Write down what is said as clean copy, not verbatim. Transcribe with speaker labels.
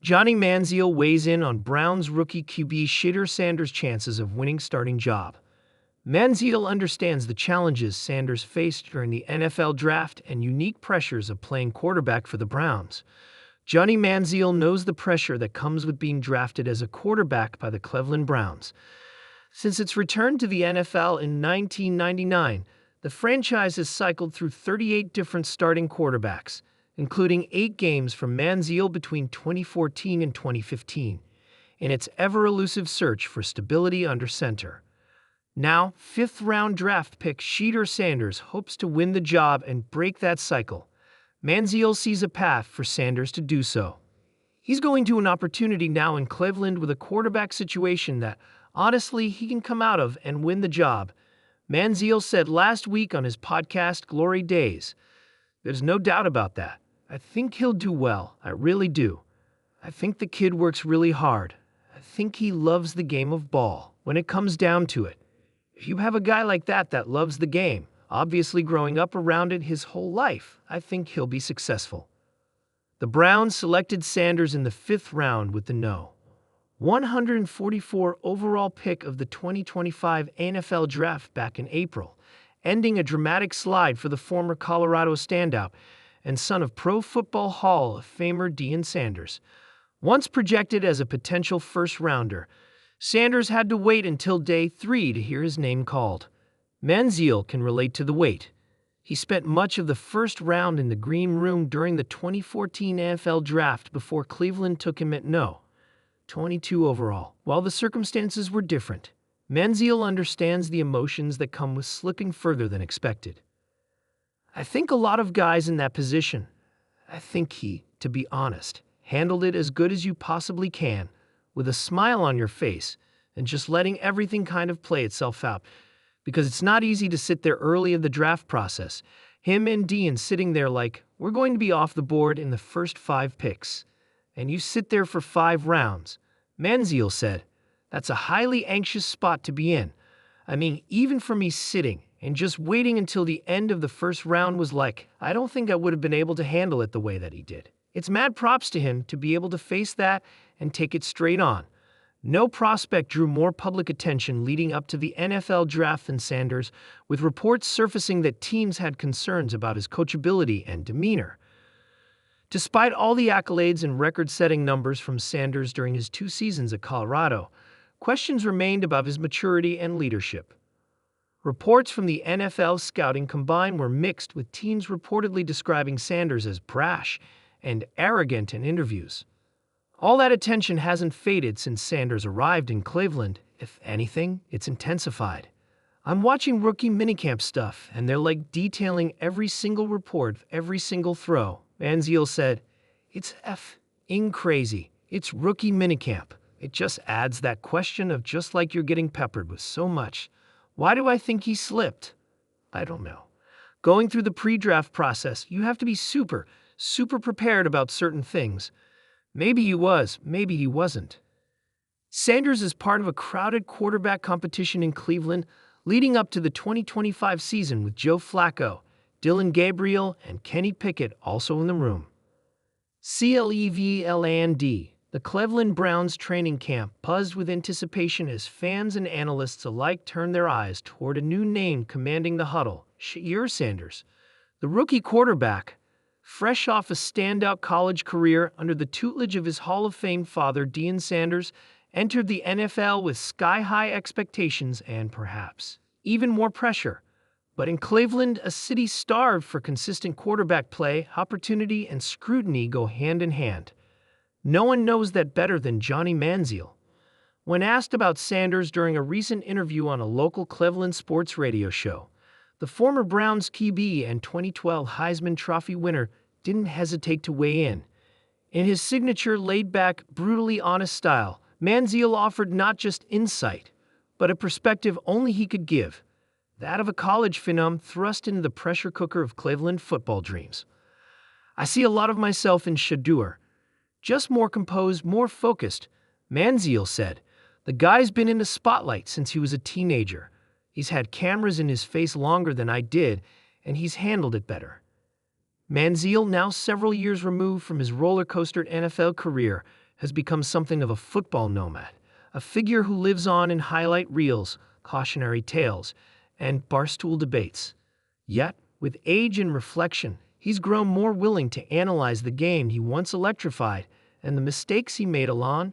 Speaker 1: Johnny Manziel weighs in on Browns rookie QB Shedeur Sanders' chances of winning starting job. Manziel understands the challenges Sanders faced during the NFL draft and unique pressures of playing quarterback for the Browns. Johnny Manziel knows the pressure that comes with being drafted as a quarterback by the Cleveland Browns. Since its return to the NFL in 1999, the franchise has cycled through 38 different starting quarterbacks, including 8 games from Manziel between 2014 and 2015, in its ever-elusive search for stability under center. Now, fifth-round draft pick Shedeur Sanders hopes to win the job and break that cycle. Manziel sees a path for Sanders to do so. He's going to an opportunity now in Cleveland with a quarterback situation that, honestly, he can come out of and win the job. Manziel said last week on his podcast Glory Days. There's no doubt about that. I think he'll do well. I really do. I think the kid works really hard. I think he loves the game of ball. When it comes down to it, if you have a guy like that loves the game, obviously growing up around it his whole life, I think he'll be successful. The Browns selected Sanders in the 5th round with the No. 144 overall pick of the 2025 NFL Draft back in April, ending a dramatic slide for the former Colorado standout and son of Pro Football Hall of Famer Deion Sanders. Once projected as a potential first-rounder, Sanders had to wait until day 3 to hear his name called. Manziel can relate to the wait. He spent much of the first round in the green room during the 2014 NFL Draft before Cleveland took him at No. 22 overall. While the circumstances were different, Manziel understands the emotions that come with slipping further than expected. I think a lot of guys in that position, I think he, to be honest, handled it as good as you possibly can, with a smile on your face and just letting everything kind of play itself out. Because it's not easy to sit there early in the draft process. Him and Deion sitting there like, we're going to be off the board in the first 5 picks. And you sit there for 5 rounds. Manziel said, that's a highly anxious spot to be in. I mean, even for me sitting and just waiting until the end of the first round was like, I don't think I would have been able to handle it the way that he did. It's mad props to him to be able to face that and take it straight on. No prospect drew more public attention leading up to the NFL Draft than Sanders, with reports surfacing that teams had concerns about his coachability and demeanor. Despite all the accolades and record-setting numbers from Sanders during his 2 seasons at Colorado, questions remained about his maturity and leadership. Reports from the NFL scouting combine were mixed, with teams reportedly describing Sanders as brash and arrogant in interviews. All that attention hasn't faded since Sanders arrived in Cleveland. If anything, it's intensified. I'm watching rookie minicamp stuff, and they're like detailing every single report, every single throw. Manziel said, it's f***ing crazy. It's rookie minicamp. It just adds that question of just like you're getting peppered with so much. Why do I think he slipped? I don't know. Going through the pre-draft process, you have to be super prepared about certain things. Maybe he was, maybe he wasn't. Sanders is part of a crowded quarterback competition in Cleveland leading up to the 2025 season, with Joe Flacco, Dylan Gabriel, and Kenny Pickett also in the room. Cleveland, the Cleveland Browns training camp buzzed with anticipation as fans and analysts alike turned their eyes toward a new name commanding the huddle, Shedeur Sanders. The rookie quarterback, fresh off a standout college career under the tutelage of his Hall of Fame father, Deion Sanders, entered the NFL with sky-high expectations and, perhaps, even more pressure. But in Cleveland, a city starved for consistent quarterback play, opportunity and scrutiny go hand in hand. No one knows that better than Johnny Manziel. When asked about Sanders during a recent interview on a local Cleveland sports radio show, the former Browns QB and 2012 Heisman Trophy winner didn't hesitate to weigh in. In his signature laid-back, brutally honest style, Manziel offered not just insight, but a perspective only he could give, that of a college phenom thrust into the pressure cooker of Cleveland football dreams. I see a lot of myself in Shedeur. Just more composed, more focused, Manziel said. The guy's been in the spotlight since he was a teenager. He's had cameras in his face longer than I did, and he's handled it better. Manziel, now several years removed from his roller-coastered NFL career, has become something of a football nomad, a figure who lives on in highlight reels, cautionary tales, and barstool debates. Yet, with age and reflection, he's grown more willing to analyze the game he once electrified and the mistakes he made along